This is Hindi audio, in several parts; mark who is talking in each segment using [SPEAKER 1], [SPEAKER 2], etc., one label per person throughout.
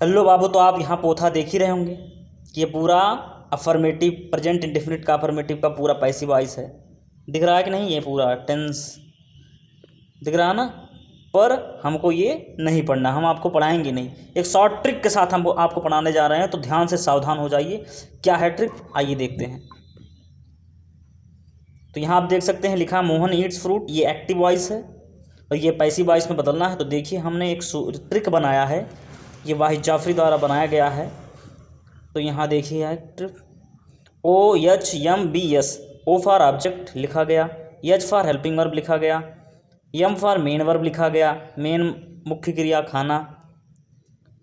[SPEAKER 1] हेलो बाबू, तो आप यहाँ पोथा देख ही रहे होंगे कि ये पूरा अफर्मेटिव प्रेजेंट इंडेफिनिट का अफर्मेटिव का पूरा पैसिव वॉइस है। दिख रहा है कि नहीं? ये पूरा टेंस दिख रहा है ना। पर हमको ये नहीं पढ़ना, हम आपको पढ़ाएंगे नहीं। एक शॉर्ट ट्रिक के साथ हम आपको पढ़ाने जा रहे हैं, तो ध्यान से सावधान हो जाइए। क्या है ट्रिक, आइए देखते हैं। तो यहाँ आप देख सकते हैं लिखा मोहन ईट्स फ्रूट, ये एक्टिव वॉइस है और ये पैसिव वॉइस में बदलना है। तो देखिए हमने एक ट्रिक बनाया है, ये वाहिद जाफरी द्वारा बनाया गया है। तो यहाँ देखिए है trick, OHMBS, O for object लिखा गया, H फॉर हेल्पिंग वर्ब लिखा गया, M फॉर मेन वर्ब लिखा गया, मेन मुख्य क्रिया खाना।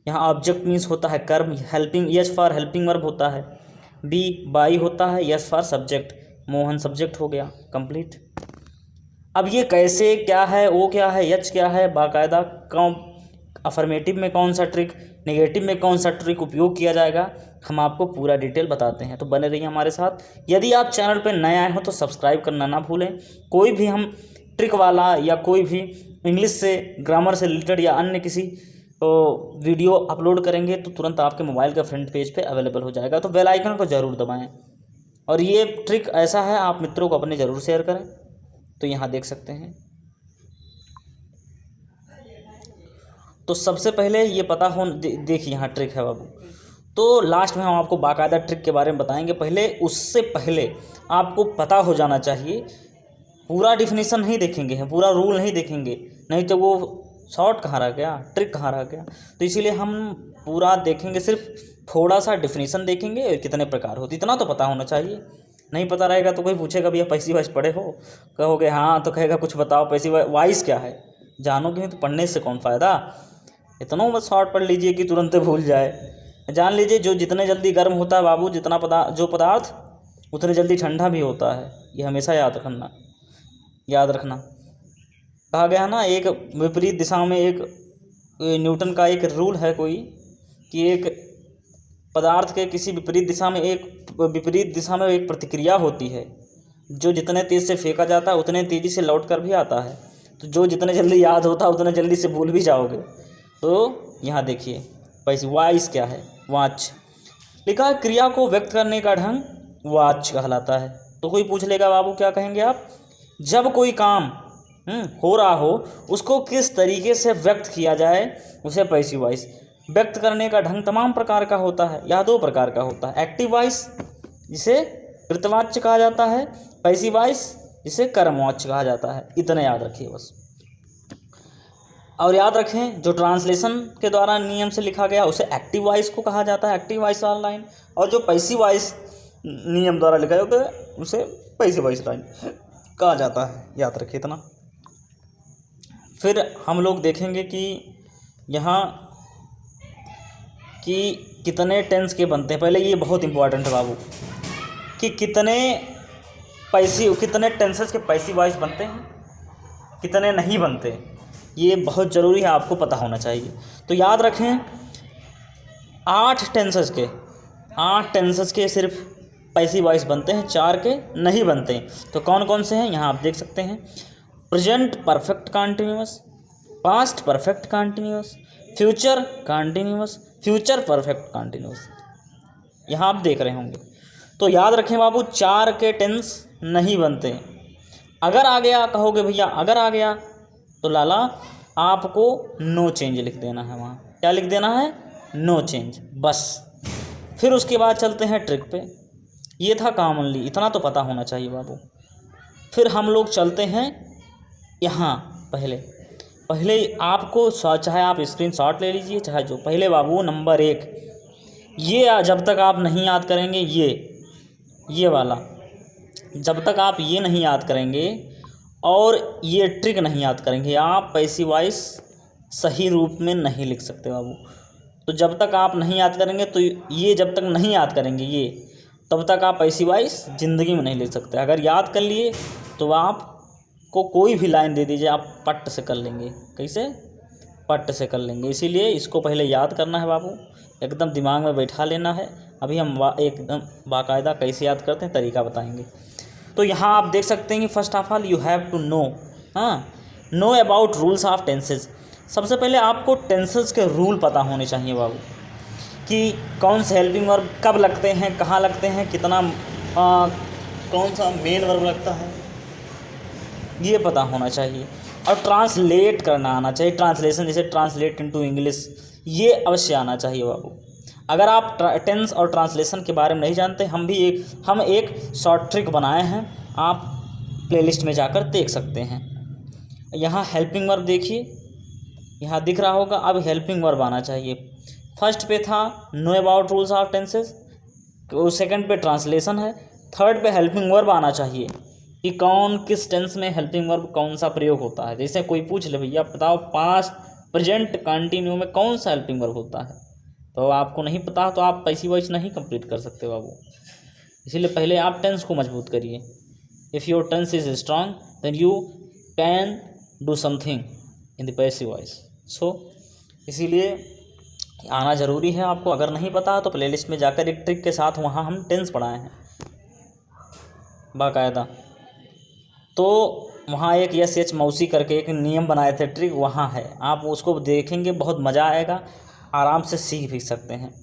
[SPEAKER 1] यहाँ ऑब्जेक्ट मीन्स होता है कर्म, helping H for helping verb होता है, B बाई होता है, S for subject, Mohan subject हो गया, कंप्लीट। अब ये कैसे क्या है, O क्या है, H क्या है, बाकायदा कौन अफर्मेटिव में कौन सा ट्रिक, नेगेटिव में कौन सा ट्रिक उपयोग किया जाएगा, हम आपको पूरा डिटेल बताते हैं। तो बने रहिए हमारे साथ। यदि आप चैनल पर नए आए हो तो सब्सक्राइब करना ना भूलें। कोई भी हम ट्रिक वाला या कोई भी इंग्लिश से ग्रामर से रिलेटेड या अन्य किसी वीडियो अपलोड करेंगे तो तुरंत आपके मोबाइल के फ्रंट पेज पे अवेलेबल हो जाएगा। तो बेल आइकन को ज़रूर दबाएं। और ये ट्रिक ऐसा है, आप मित्रों को अपने ज़रूर शेयर करें। तो यहाँ देख सकते हैं। तो सबसे पहले ये पता हो, देखिए यहाँ ट्रिक है बाबू। तो लास्ट में हम आपको बाकायदा ट्रिक के बारे में बताएंगे। पहले उससे पहले आपको पता हो जाना चाहिए, पूरा डिफिनीसन नहीं देखेंगे, हम पूरा रूल नहीं देखेंगे, नहीं तो वो शॉर्ट कहाँ रह गया, ट्रिक कहाँ रह गया। तो इसीलिए हम पूरा देखेंगे, सिर्फ थोड़ा सा डिफिनीसन देखेंगे और कितने प्रकार होते, इतना तो पता होना चाहिए। नहीं पता रहेगा तो कोई पूछेगा भैया पैसिव वॉइस पढ़े हो, कहोगे हाँ, तो कहेगा कुछ बताओ पैसिव वॉइस क्या है। जानोगे नहीं तो पढ़ने से कौन फ़ायदा। इतना बस शॉर्ट पढ़ लीजिए कि तुरंत भूल जाए। जान लीजिए जो जितने जल्दी गर्म होता है बाबू, जितना पदार्थ उतने जल्दी ठंडा भी होता है। ये हमेशा याद रखना। कहा गया ना, एक विपरीत दिशा में एक न्यूटन का एक रूल है कोई, कि एक पदार्थ के किसी विपरीत दिशा में एक प्रतिक्रिया होती है। जो जितने तेज़ से फेंका जाता है उतने तेज़ी से लौट कर भी आता है। तो जो जितने जल्दी याद होता है उतने जल्दी से भूल भी जाओगे। तो यहाँ देखिए पैसिव वॉइस क्या है, वाच लिखा है, क्रिया को व्यक्त करने का ढंग वाच कहलाता है। तो कोई पूछ लेगा बाबू क्या कहेंगे आप, जब कोई काम हो रहा हो उसको किस तरीके से व्यक्त किया जाए उसे पैसिव वॉइस। व्यक्त करने का ढंग तमाम प्रकार का होता है, या दो प्रकार का होता है। एक्टिव वॉइस जिसे कृतवाच्य कहा जाता है, पैसिव वॉइस जिसे कर्मवाच्य कहा जाता है। इतने याद रखिए बस। और याद रखें जो ट्रांसलेशन के द्वारा नियम से लिखा गया उसे एक्टिव वॉइस को कहा जाता है, एक्टिव वॉइस वाला लाइन। और जो पैसिव वॉइस नियम द्वारा लिखा जाता है उसे पैसिव वॉइस लाइन कहा जाता है। याद रखिए इतना। फिर हम लोग देखेंगे कि यहाँ कि कितने टेंस के बनते हैं। पहले ये बहुत इंपॉर्टेंट है बाबू कि कितने टेंसेस के पैसिव वॉइस बनते हैं, कितने नहीं बनते। ये बहुत ज़रूरी है, आपको पता होना चाहिए। तो याद रखें 8 टेंसेस के सिर्फ पैसिव वॉइस बनते हैं, 4 के नहीं बनते। तो कौन कौन से हैं यहाँ आप देख सकते हैं। Present perfect continuous, past perfect continuous, future continuous, future perfect continuous, यहाँ आप देख रहे होंगे। तो याद रखें बाबू 4 के टेंस नहीं बनते। अगर आ गया, कहोगे भैया अगर आ गया, तो लाला आपको नो चेंज लिख देना है। वहाँ क्या लिख देना है, नो चेंज, बस। फिर उसके बाद चलते हैं ट्रिक पे। ये था कॉमनली, इतना तो पता होना चाहिए बाबू। फिर हम लोग चलते हैं यहाँ। पहले आपको चाहे आप स्क्रीनशॉट ले लीजिए, चाहे जो। पहले बाबू नंबर 1, ये जब तक आप नहीं याद करेंगे, ये वाला जब तक आप ये नहीं याद करेंगे और ये ट्रिक नहीं याद करेंगे, आप पैसिव वॉइस सही रूप में नहीं लिख सकते बाबू। तो जब तक आप नहीं याद करेंगे, तो ये जब तक नहीं याद करेंगे ये, तब तक आप पैसिव वॉइस ज़िंदगी में नहीं लिख सकते। अगर याद कर लिए तो आपको कोई भी लाइन दे दीजिए, आप पट से कर लेंगे। कैसे? पट से कर लेंगे। इसीलिए इसको पहले याद करना है बाबू, एकदम दिमाग में बैठा लेना है। अभी हम एकदम बाकायदा कैसे याद करते हैं तरीका बताएंगे। तो यहाँ आप देख सकते हैं कि first of all you have to know about rules of tenses. सबसे पहले आपको टेंसेज के रूल पता होने चाहिए बाबू। कि कौन से हेल्पिंग वर्ब कब लगते हैं, कहाँ लगते हैं, कितना कौन सा मेन वर्ब लगता है, ये पता होना चाहिए। और ट्रांसलेट करना आना चाहिए, ट्रांसलेशन जैसे ट्रांसलेट इनटू इंग्लिश, ये अवश्य आना चाहिए बाबू। अगर आप टेंस और ट्रांसलेशन के बारे में नहीं जानते, हम एक शॉर्ट ट्रिक बनाए हैं, आप प्लेलिस्ट में जाकर देख सकते हैं। यहाँ हेल्पिंग वर्ब देखिए, यहाँ दिख रहा होगा, अब हेल्पिंग वर्ब आना चाहिए। फर्स्ट पे था no about rules of tenses, second पे ट्रांसलेशन है, थर्ड पे हेल्पिंग वर्ब आना चाहिए कि कौन किस टेंस में हेल्पिंग वर्ब कौन सा प्रयोग होता है। जैसे कोई पूछ ले भैया बताओ पास्ट प्रेजेंट कंटिन्यू में कौन सा हेल्पिंग वर्ब होता है, तो आपको नहीं पता तो आप पैसी वाइज नहीं कंप्लीट कर सकते बाबू। इसीलिए पहले आप टेंस को मजबूत करिए। If your tense is strong then you can do something in the passive voice. So इसीलिए आना ज़रूरी है आपको। अगर नहीं पता तो प्लेलिस्ट में जाकर एक ट्रिक के साथ वहाँ हम टेंस पढ़ाए हैं बाकायदा। तो वहाँ एक यस एच मौसी करके एक नियम बनाए थे, ट्रिक वहाँ है, आप उसको देखेंगे बहुत मज़ा आएगा, आराम से सीख भी सकते हैं।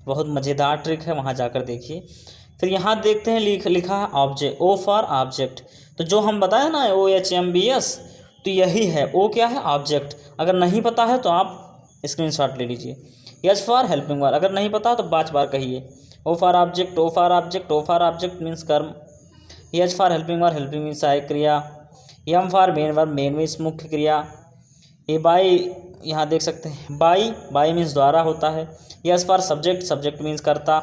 [SPEAKER 1] बहुत मज़ेदार ट्रिक है, वहाँ जाकर देखिए। फिर यहाँ देखते हैं लिखा है ऑब्जेक्ट, ओ फॉर ऑब्जेक्ट। तो जो हम बताए ना OHMBS, तो यही है। ओ क्या है? ऑब्जेक्ट। अगर नहीं पता है तो आप स्क्रीनशॉट ले लीजिए। एच फॉर हेल्पिंग वर्ब, अगर नहीं पता तो 5 बार कहिए। O for object, O for object, O for object means कर्म। H for helping verb, helping means सहायक क्रिया। M for main verb, main means मुख्य क्रिया। ए बाई, यहाँ देख सकते हैं बाई मीन्स द्वारा होता है। S for subject, subject means कर्ता।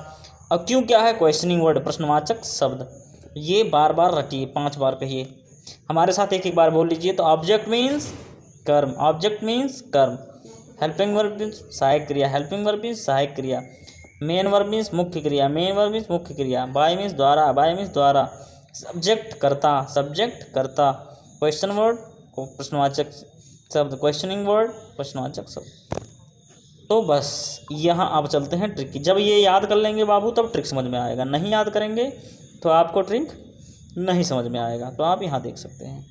[SPEAKER 1] और क्यों क्या है? क्वेश्चनिंग वर्ड, प्रश्नवाचक शब्द। ये बार बार रटिए, 5 बार कहिए। हमारे साथ एक बार बोल लीजिए। तो ऑब्जेक्ट मीन्स कर्म, ऑब्जेक्ट मीन्स कर्म। हेल्पिंग वर्ब मीन्स सहायक क्रिया, हेल्पिंग वर्ब मीन्स सहायक क्रिया। मेन वर्ब मीन्स मुख्य क्रिया, मेन वर्ब मीन्स मुख्य क्रिया। बाय मीन्स द्वारा, बाय मीन्स द्वारा। सब्जेक्ट कर्ता, सब्जेक्ट कर्ता। क्वेश्चन वर्ड प्रश्नवाचक शब्द, क्वेश्चनिंग वर्ड प्रश्नवाचक शब्द। तो बस यहाँ आप चलते हैं ट्रिक की। जब ये याद कर लेंगे बाबू तब ट्रिक समझ में आएगा, नहीं याद करेंगे तो आपको ट्रिक नहीं समझ में आएगा। तो आप यहाँ देख सकते हैं,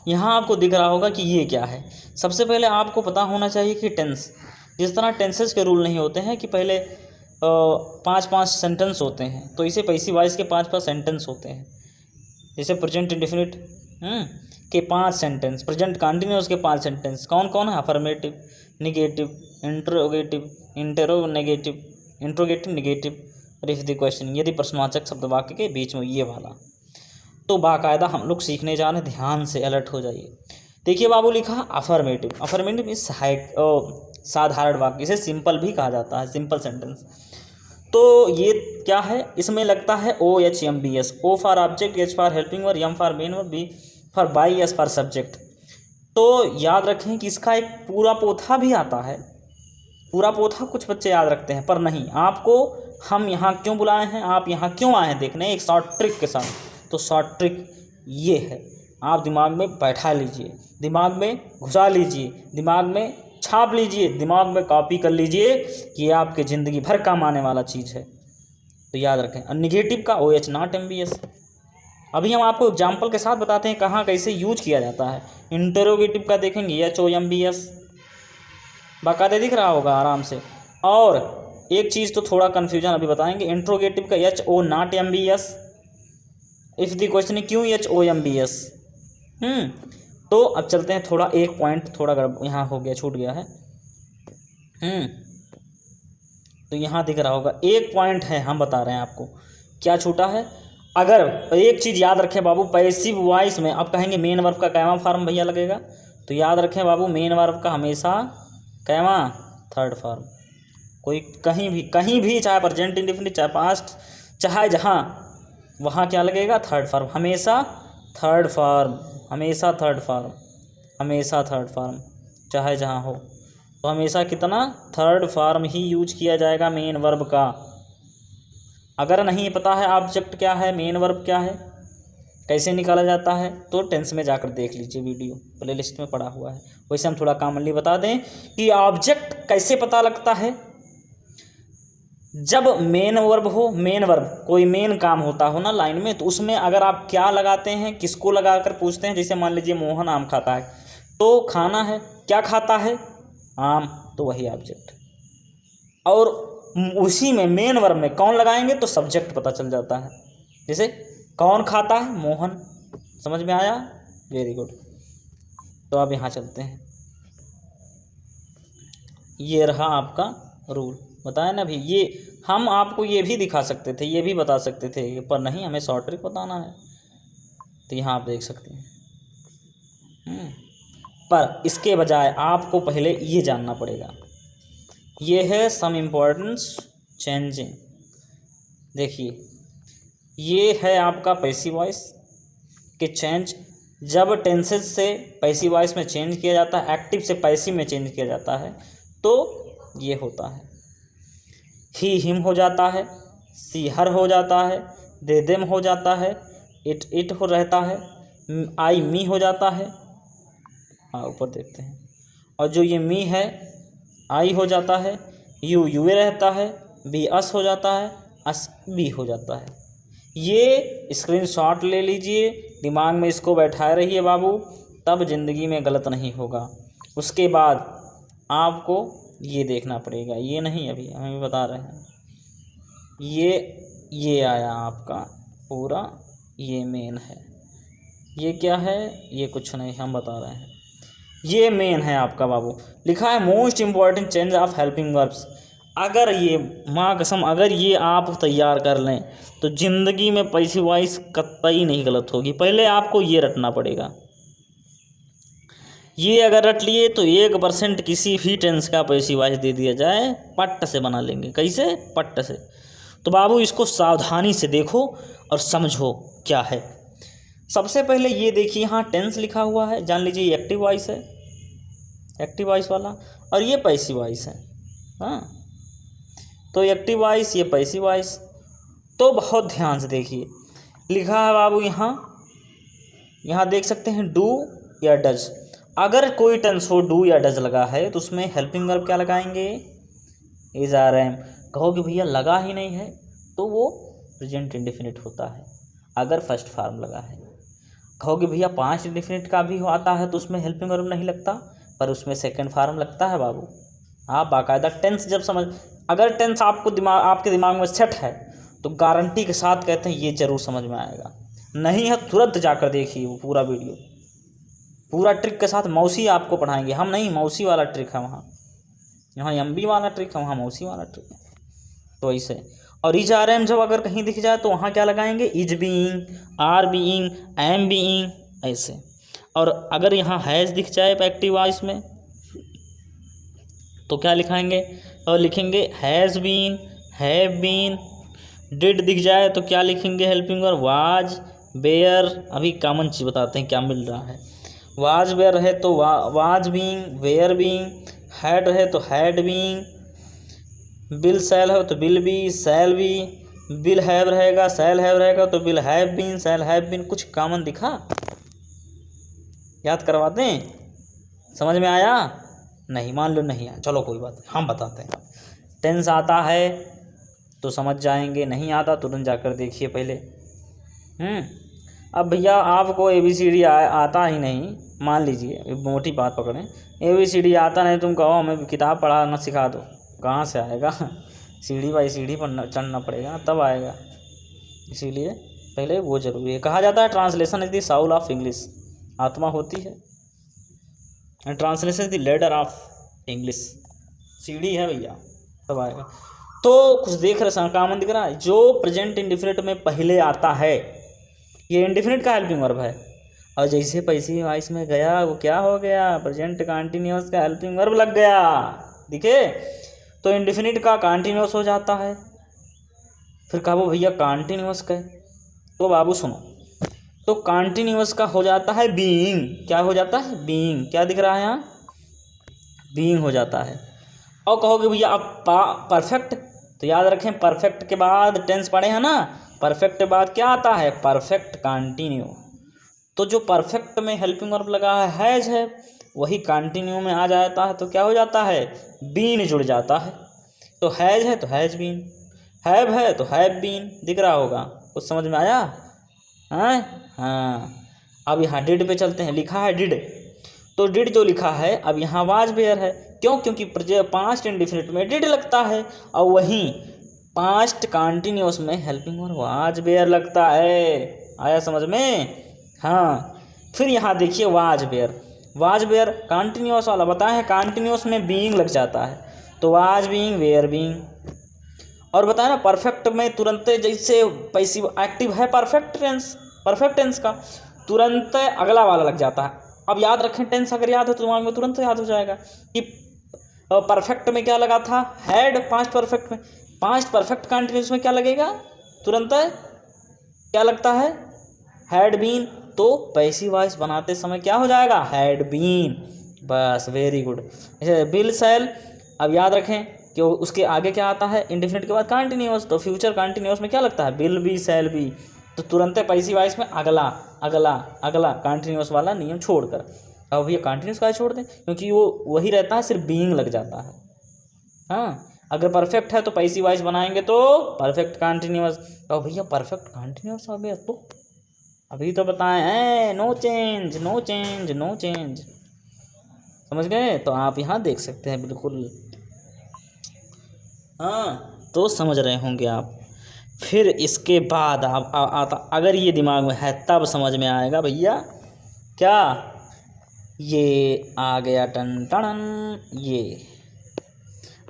[SPEAKER 1] यहाँ आपको दिख रहा होगा कि ये क्या है। सबसे पहले आपको पता होना चाहिए कि टेंस, जिस तरह टेंसेस के रूल नहीं होते हैं कि पहले 5-5 सेंटेंस होते हैं, तो इसे पैसिव वॉइस के 5-5 सेंटेंस होते हैं। जैसे प्रेजेंट इंडेफिनिट के 5 सेंटेंस, प्रेजेंट कंटिन्यूअस के 5 सेंटेंस कौन कौन है? Affirmative, negative, interrogative, interrogative, interrogative, negative, riff the question, यदि प्रश्नवाचक शब्द वाक्य के बीच में ये वाला। तो बाकायदा हम लोग सीखने जा रहे हैं, ध्यान से अलर्ट हो जाइए। देखिए बाबू लिखा अफर्मेटिव, अफर्मेटिव इस सहायक साधारण वाक्य, इसे सिंपल भी कहा जाता है, सिंपल सेंटेंस। तो ये क्या है? इसमें लगता है OHMBS, O for object, H for helping verb, M for main verb, B for by, S for subject. तो याद रखें कि इसका एक पूरा पोथा भी आता है, पूरा पोथा कुछ बच्चे याद रखते हैं पर नहीं। आपको हम यहाँ क्यों बुलाए हैं, आप यहाँ क्यों आए हैं देखने, एक शॉर्ट ट्रिक के साथ। तो शॉर्ट ट्रिक ये है, आप दिमाग में बैठा लीजिए, दिमाग में घुसा लीजिए, दिमाग में छाप लीजिए, दिमाग में कॉपी कर लीजिए कि ये आपके ज़िंदगी भर काम आने वाला चीज़ है। तो याद रखें। और निगेटिव का OH नॉट MBS। अभी हम आपको एग्जाम्पल के साथ बताते हैं कहाँ कैसे यूज किया जाता है। इंटरोगेटिव का देखेंगे HOMBS, बाकायदा दिख रहा होगा आराम से। और एक चीज़ तो थोड़ा कन्फ्यूजन अभी बताएंगे, इंट्रोगेटिव का HO not MBS। If the question है क्यों HOMBS। तो अब चलते हैं, थोड़ा एक पॉइंट थोड़ा यहाँ हो गया, छूट गया है। तो यहाँ दिख रहा होगा एक पॉइंट है, हम बता रहे हैं आपको क्या छूटा है। अगर एक चीज़ याद रखें बाबू, पैसिव वॉइस में अब कहेंगे मेन वर्ब का कैवा फॉर्म भैया लगेगा, तो याद रखें बाबू मेन वर्ब का हमेशा कैवा थर्ड फॉर्म। कोई कहीं भी चाहे प्रेजेंट इंडेफिनिट, चाहे पास्ट, चाहे जहाँ, वहाँ क्या लगेगा? थर्ड फॉर्म, हमेशा थर्ड फॉर्म, हमेशा थर्ड फॉर्म, हमेशा थर्ड फॉर्म, चाहे जहाँ हो। तो हमेशा कितना? थर्ड फॉर्म ही यूज किया जाएगा मेन वर्ब का। अगर नहीं पता है ऑब्जेक्ट क्या है, मेन वर्ब क्या है, कैसे निकाला जाता है, तो टेंस में जाकर देख लीजिए, वीडियो प्लेलिस्ट में पड़ा हुआ है। वैसे हम थोड़ा कॉमनली बता दें कि ऑब्जेक्ट कैसे पता लगता है। जब मेन वर्ब हो, मेन वर्ब कोई मेन काम होता हो ना लाइन में, तो उसमें अगर आप क्या लगाते हैं, किसको लगाकर पूछते हैं। जैसे मान लीजिए मोहन आम खाता है, तो खाना है, क्या खाता है? आम, तो वही ऑब्जेक्ट। और उसी में मेन वर्ब में कौन लगाएंगे तो सब्जेक्ट पता चल जाता है। जैसे कौन खाता है, मोहन। समझ में आया, वेरी गुड। तो अब यहाँ चलते हैं, ये रहा आपका रूल, बताया ना भी। ये हम आपको ये भी दिखा सकते थे, ये भी बता सकते थे, पर नहीं, हमें शॉर्ट ट्रिक बताना है। तो यहाँ आप देख सकते हैं। पर इसके बजाय आपको पहले ये जानना पड़ेगा, ये है सम इम्पोर्टेंस चेंजिंग। देखिए ये है आपका पैसिव वॉइस के चेंज, जब टेंसेज से पैसिव वॉइस में चेंज किया जाता है, एक्टिव से पैसिव में चेंज किया जाता है, तो ये होता है ही हिम हो जाता है, सी हर हो जाता है, दे देम हो जाता है, इट हो रहता है, आई मी हो जाता है। हाँ ऊपर देखते हैं, और जो ये मी है आई हो जाता है, यू यूए रहता है, बी अस हो जाता है, अस बी हो जाता है। ये स्क्रीनशॉट ले लीजिए, दिमाग में इसको बैठाए रहिए बाबू, तब ज़िंदगी में गलत नहीं होगा। उसके बाद आपको ये देखना पड़ेगा, ये नहीं अभी हम बता रहे हैं, ये आया आपका पूरा, ये मेन है। ये क्या है, ये कुछ नहीं, हम बता रहे हैं, ये मेन है आपका बाबू। लिखा है most important change of helping verbs. अगर ये माँ कसम अगर ये आप तैयार कर लें तो ज़िंदगी में पैसिव वॉइस कतई नहीं गलत होगी। पहले आपको ये रटना पड़ेगा, ये अगर रट लिए तो 1% किसी भी टेंस का पैसिव वॉइस दे दिया जाए पट्ट से बना लेंगे। कैसे, पट्ट से। तो बाबू इसको सावधानी से देखो और समझो क्या है। सबसे पहले ये देखिए यहाँ टेंस लिखा हुआ है, जान लीजिए ये एक्टिव वॉइस है, एक्टिव वॉइस वाला, और ये पैसिव वॉइस है। हाँ तो एक्टिव वॉइस, ये पैसिव वॉइस। तो बहुत ध्यान से देखिए, लिखा है बाबू यहाँ देख सकते हैं डू या डज। अगर कोई टेंस हो डू या डज लगा है तो उसमें हेल्पिंग वर्ब क्या लगाएंगे, इज आर एम। कहोगे भैया लगा ही नहीं है, तो वो प्रेजेंट इंडेफिनिट होता है अगर फर्स्ट फॉर्म लगा है। कहोगे भैया 5 इंडेफिनिट का भी आता है तो उसमें हेल्पिंग वर्ब नहीं लगता, पर उसमें सेकंड फॉर्म लगता है बाबू। आप बाकायदा टेंस जब समझ, अगर टेंस आपके दिमाग में सेट है तो गारंटी के साथ कहते हैं ये ज़रूर समझ में आएगा। नहीं है तुरंत जाकर देखिए वो पूरा वीडियो, पूरा ट्रिक के साथ। मौसी आपको पढ़ाएंगे, हम नहीं, मौसी वाला ट्रिक है वहाँ, यहाँ एमबी वाला ट्रिक है, वहाँ मौसी वाला ट्रिक है। तो ऐसे, और इज आर एम जब अगर कहीं दिख जाए तो वहाँ क्या लगाएंगे, is being, are being, am being, ऐसे। और अगर यहाँ हैज़ दिख जाए एक्टिव वॉइस में तो क्या लिखाएंगे, और लिखेंगे has been, have been. Did दिख जाए तो क्या लिखेंगे हेल्पिंग वर्ब, वाज, बेयर। अभी कॉमन चीज़ बताते हैं क्या मिल रहा है। वाज बेयर है तो was being, were being. Had है तो हैड बीइंग। बिल सेल है तो will be, shall be. Will have रहेगा, सेल हैव रहेगा तो will have been, shall have been. कुछ कॉमन दिखा, याद करवाते हैं, समझ में आया? नहीं, मान लो नहीं आया, चलो कोई बात नहीं, हम बताते हैं। टेंस आता है तो समझ जाएंगे, नहीं आता तुरंत जाकर देखिए पहले। अब भैया आपको ABCD आता ही नहीं, मान लीजिए मोटी बात पकड़ें, ABCD आता नहीं, तुम कहो हमें किताब पढ़ाना सिखा दो, कहाँ से आएगा? सीढ़ी बाई सीढ़ी पर चढ़ना पड़ेगा तब आएगा। इसीलिए पहले वो जरूरी है। कहा जाता है translation is the Saul of English, आत्मा होती है, and translation is the ladder of English. सीढ़ी है भैया, तब आएगा। तो कुछ देख रहे कॉमन दिख रहा है, जो प्रेजेंट इंडिफिनिट में पहले आता है ये इंडिफिनिट का हेल्पिंग वर्ब है, और जैसे पैसिव वॉइस में गया वो क्या हो गया, प्रेजेंट कंटिन्यूअस का हेल्पिंग वर्ब लग गया, दिखे? तो इंडिफिनिट का कंटिन्यूअस हो जाता है। फिर कहा वो भैया कंटिन्यूअस का, तो बाबू सुनो, तो कंटिन्यूअस का हो जाता है बीइंग। क्या हो जाता है? बीइंग। क्या दिख रहा है यहाँ? बीइंग हो जाता है। और कहोगे भैया अब परफेक्ट, तो याद रखें परफेक्ट के बाद टेंस पढ़े हैं ना, परफेक्ट के बाद क्या आता है? Perfect continue. तो जो परफेक्ट में हेल्पिंग वर्ब लगा है हैज है, वही कंटिन्यू में आ जाता है तो क्या हो जाता है? बीन जुड़ जाता है। तो हैज है तो हैज बीन, हैव है तो हैव बीन। दिख रहा होगा, कुछ समझ में आया? हाँ। अब यहाँ डिड पे चलते हैं, लिखा है डिड, तो डिड जो लिखा है, अब यहाँ वाज बेयर है क्यों? क्योंकि पास्ट इंडेफिनिट में डिड लगता है और वहीं पास्ट कंटिन्यूअस में हेल्पिंग वर्ब वाज वेयर लगता है। आया समझ में? हाँ। फिर यहाँ देखिए वाज वेयर कंटिन्यूअस वाला बताया है, कंटिन्यूअस में बीइंग लग जाता है तो वाज बीइंग वेयर बीइंग। और बताया ना परफेक्ट में तुरंत, जैसे पैसिव एक्टिव है परफेक्ट टेंस का तुरंत अगला वाला लग जाता है। अब याद रखें, टेंस अगर याद हो तो दिमाग में तुरंत याद हो जाएगा कि परफेक्ट में क्या लगा था, हैड। पास्ट परफेक्ट में, पास्ट परफेक्ट कंटिन्यूअस में क्या लगेगा, तुरंत क्या लगता है, हैड बीन। तो पैसिव वॉइस बनाते समय क्या हो जाएगा, हैड बीन। बस, वेरी गुड। जैसे बिल सेल, अब याद रखें कि उसके आगे क्या आता है, इंडेफिनिट के बाद कंटिन्यूअस, तो फ्यूचर कंटिन्यूअस में क्या लगता है, बिल बी सेल बी। तो तुरंत पैसिव वॉइस में अगला अगला अगला कंटिन्यूअस वाला नियम छोड़कर। अब भैया कंटिन्यूअस का छोड़ दें, क्योंकि वो वही रहता है, सिर्फ बीइंग लग जाता है। हाँ, अगर परफेक्ट है तो पैसिव वॉइस बनाएंगे तो परफेक्ट कंटिन्यूअस। अब भैया परफेक्ट कंटिन्यूअस आ गया तो अभी तो बताएं हैं, no change no change no change. समझ गए? तो आप यहाँ देख सकते हैं बिल्कुल। हाँ, तो समझ रहे होंगे आप। फिर इसके बाद आप आता, अगर ये दिमाग में है तब समझ में आएगा भैया क्या, ये आ गया टन टन। ये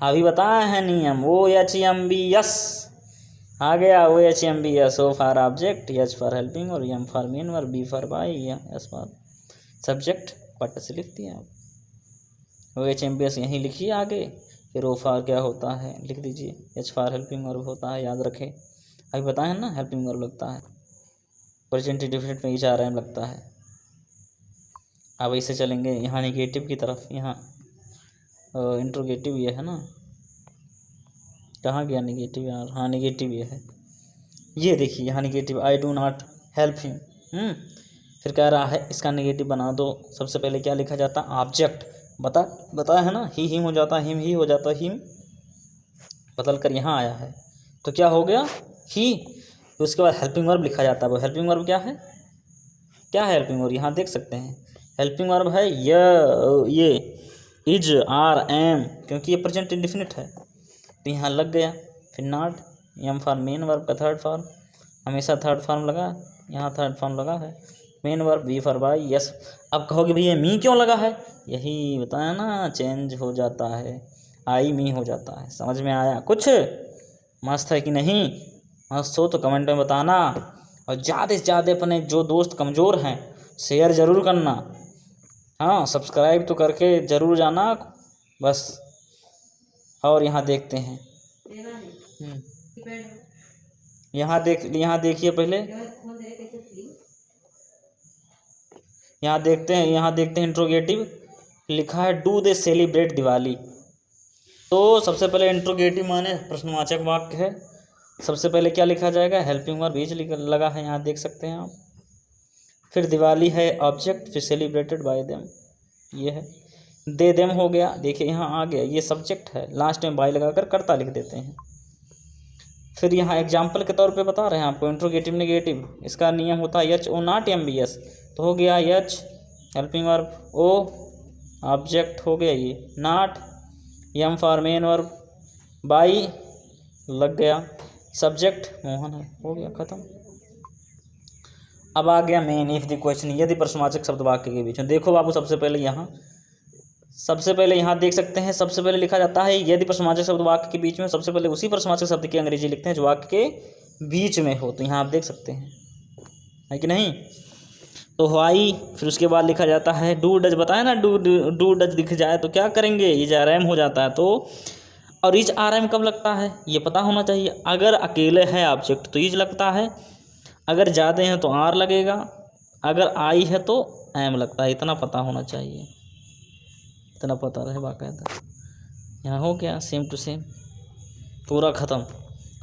[SPEAKER 1] अभी बताया है नियम, OHMBS आ गया। OHMBS, O for object, H for helping और M for main verb, B for by, S for subject. पट से लिख दिया आप। OHMBS यहीं लिखिए आगे। फिर O फॉर क्या होता है लिख दीजिए, H फॉर हेल्पिंग वर्ब होता है, याद रखें। अभी बताया ना, हेल्पिंग वर्ब लगता है, प्रेजेंट इंडेफिनिट में HRM लगता है। अब ऐसे चलेंगे यहाँ निगेटिव की तरफ। यहाँ इंट्रोगेटिव ये है ना, कहाँ गया निगेटिव यार, हाँ निगेटिव ये है। ये देखिए यहाँ negative, I do not help him. फिर कह रहा है इसका निगेटिव बना दो। सबसे पहले क्या लिखा जाता, ऑब्जेक्ट। बताया है ना, ही हिम हो जाता, हिम ही हो जाता, हिम बदल कर यहाँ आया है तो क्या हो गया, ही। तो उसके बाद हेल्पिंग वर्ब लिखा जाता है। वो हेल्पिंग वर्ब क्या है, क्या है हेल्पिंग वर्ब, यहाँ देख सकते हैं। हेल्पिंग वर्ब है ये इज, आर, एम, क्योंकि ये प्रेजेंट इंडेफिनिट है तो यहाँ लग गया। फिर not, M for main verb का थर्ड फॉर्म, हमेशा थर्ड फॉर्म लगा, यहाँ थर्ड फॉर्म लगा है। Main verb, B for by, yes. अब कहोगे भैया मी क्यों लगा है, यही बताया ना, चेंज हो जाता है, आई मी हो जाता है। समझ में आया कुछ? मस्त है कि नहीं? मस्त हो तो कमेंट में बताना। और ज़्यादा से ज़्यादा अपने जो दोस्त कमज़ोर हैं शेयर ज़रूर करना। हाँ, सब्सक्राइब तो करके ज़रूर जाना बस। और यहाँ देखते हैं, यहाँ देखिए पहले, यहाँ देखते हैं इंट्रोगेटिव लिखा है, डू दे सेलिब्रेट दिवाली। तो सबसे पहले इंट्रोगेटिव माने प्रश्नवाचक वाक्य है। सबसे पहले क्या लिखा जाएगा, हेल्पिंग वर्ब बीच लगा है, यहाँ देख सकते हैं आप। फिर दिवाली है ऑब्जेक्ट, फिर सेलिब्रेटेड बाय देम ये है। दे देम हो गया, देखिए यहाँ आ गया, ये सब्जेक्ट है, लास्ट में बाय लगाकर कर्ता लिख देते हैं। फिर यहाँ एग्जाम्पल के तौर पे बता रहे हैं आपको, इंट्रोगेटिव नेगेटिव, इसका नियम होता है एच ओ नॉट MBS। तो हो गया H helping verb, O object हो गया ये, not, M for main verb, by लग गया, सब्जेक्ट मोहन है, हो गया ख़त्म। अब आ गया मेन इफ द क्वेश्चन, यदि प्रश्नवाचक शब्द वाक्य के बीच में। देखो बाबू, सबसे पहले यहाँ देख सकते हैं, सबसे पहले लिखा जाता है यदि प्रश्नवाचक शब्द वाक्य के बीच में, सबसे पहले उसी प्रश्नवाचक शब्द की अंग्रेजी लिखते हैं जो वाक्य के बीच में हो। तो यहाँ आप देख सकते हैं, है कि नहीं? तो वाई, फिर उसके बाद लिखा जाता है डू डज, बताया ना, डू डज दिख जाए तो क्या करेंगे, इज आरएम हो जाता है। तो और इज आरएम कब लगता है ये पता होना चाहिए। अगर अकेले है ऑब्जेक्ट तो इज लगता है, अगर ज़्यादा हैं तो आर लगेगा, अगर आई है तो एम लगता है। इतना पता होना चाहिए, इतना पता रहे बाकायदा। यहाँ हो गया सेम टू सेम, पूरा ख़त्म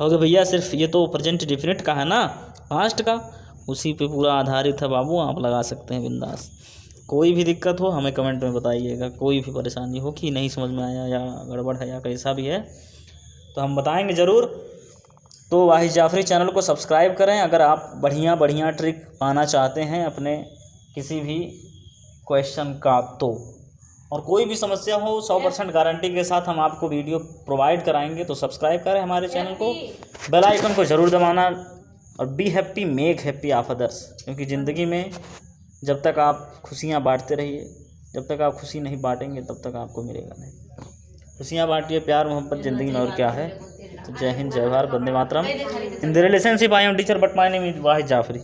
[SPEAKER 1] हो गया भैया। सिर्फ ये तो प्रेजेंट डेफिनेट का है ना, पास्ट का, उसी पे पूरा आधारित है बाबू, आप लगा सकते हैं बिंदास। कोई भी दिक्कत हो हमें कमेंट में बताइएगा, कोई भी परेशानी हो कि नहीं समझ में आया या गड़बड़ है या कैसा भी है तो हम बताएंगे ज़रूर। तो वाहिद जाफरी चैनल को सब्सक्राइब करें अगर आप बढ़िया ट्रिक पाना चाहते हैं अपने किसी भी क्वेश्चन का। तो और कोई भी समस्या हो 100% गारंटी के साथ हम आपको वीडियो प्रोवाइड कराएंगे। तो सब्सक्राइब करें हमारे चैनल को, बेल आइकन को ज़रूर दबाना, और be happy make happy of others. क्योंकि ज़िंदगी में जब तक आप खुशियाँ बांटते रहिए, जब तक आप खुशी नहीं बांटेंगे तब तक आपको मिलेगा नहीं। खुशियाँ बांटिए, प्यार मोहब्बत ज़िंदगी में और क्या है। तो जय हिंद, जय भारत, वंदे मातरम। In the relationship I am teacher but my name is Wahid Jafri.